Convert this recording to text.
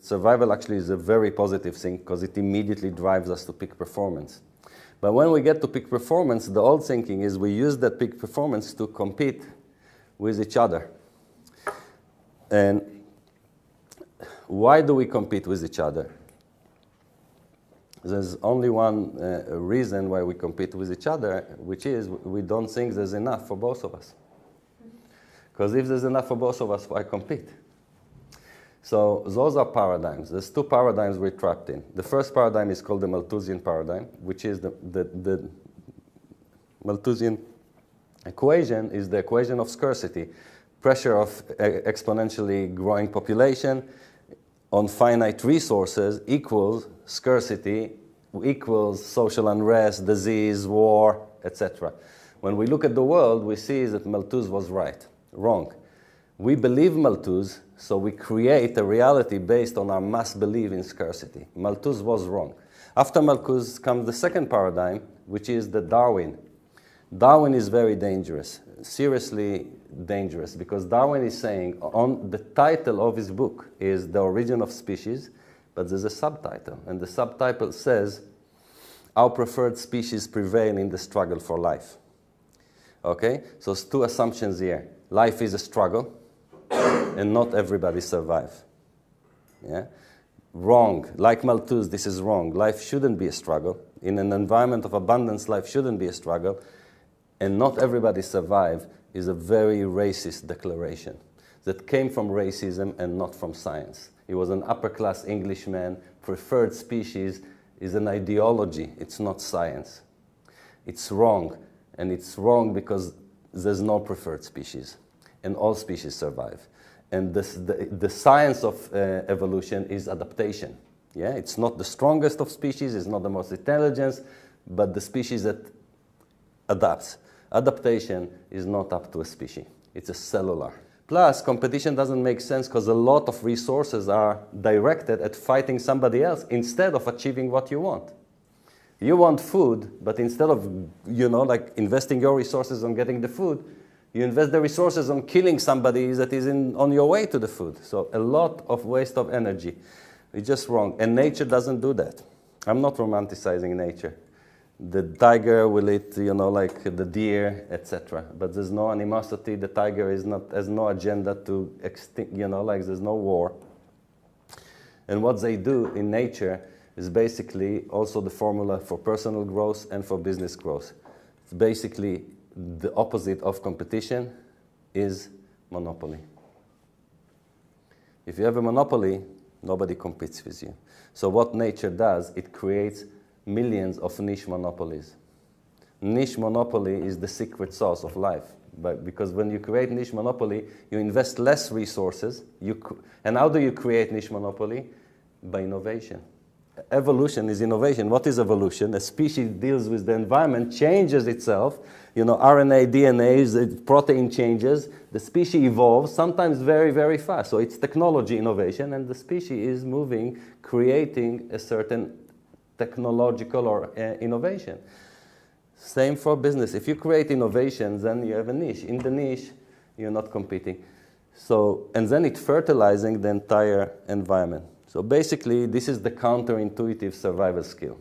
Survival actually is a very positive thing because it immediately drives us to peak performance. But when we get to peak performance, the old thinking is we use that peak performance to compete with each other. And why do we compete with each other? There's only one reason why we compete with each other, which is we don't think there's enough for both of us. Because if there's enough for both of us, why compete? So those are paradigms. There's two paradigms we're trapped in. The first paradigm is called the Malthusian paradigm, which is the Malthusian equation is the equation of scarcity. Pressure of exponentially growing population on finite resources equals scarcity, equals social unrest, disease, war, etc. When we look at the world, we see that Malthus was right. Wrong. We believe Malthus, so we create a reality based on our mass belief in scarcity. Malthus was wrong. After Malthus comes the second paradigm, which is the Darwin. Darwin is very dangerous, seriously dangerous, because Darwin is saying, on the title of his book is The Origin of Species, but there's a subtitle, and the subtitle says, Our Preferred Species Prevail in the Struggle for Life. Okay, so it's two assumptions here. Life is a struggle, and not everybody survives. Yeah? Wrong. Like Malthus, this is wrong. Life shouldn't be a struggle. In an environment of abundance, life shouldn't be a struggle. And not everybody survive is a very racist declaration that came from racism and not from science. He was an upper-class Englishman. Preferred species is an ideology. It's not science. It's wrong. And it's wrong because there's no preferred species. And all species survive. And the science of evolution is adaptation. Yeah? It's not the strongest of species. It's not the most intelligent. But the species that adapts. Adaptation is not up to a species. It's a cellular. Plus, competition doesn't make sense because a lot of resources are directed at fighting somebody else instead of achieving what you want. You want food, but instead of, like investing your resources on getting the food, you invest the resources on killing somebody that is on your way to the food. So a lot of waste of energy. It's just wrong. And nature doesn't do that. I'm not romanticizing nature. The tiger will eat, like the deer, etc. But there's no animosity. The tiger has no agenda to extinct, like there's no war. And what they do in nature is basically also the formula for personal growth and for business growth. It's basically the opposite of competition is monopoly. If you have a monopoly, nobody competes with you. So what nature does, it creates millions of niche monopolies. Niche monopoly is the secret sauce of life. Because when you create niche monopoly, you invest less resources. And how do you create niche monopoly? By innovation. Evolution is innovation. What is evolution? A species deals with the environment, changes itself. RNA, DNA, protein changes. The species evolves, sometimes very, very fast. So it's technology innovation, and the species is moving, creating a certain technological or innovation. Same for business. If you create innovations, then you have a niche. In the niche, you're not competing. And then it's fertilizing the entire environment. So basically, this is the counterintuitive survival skill.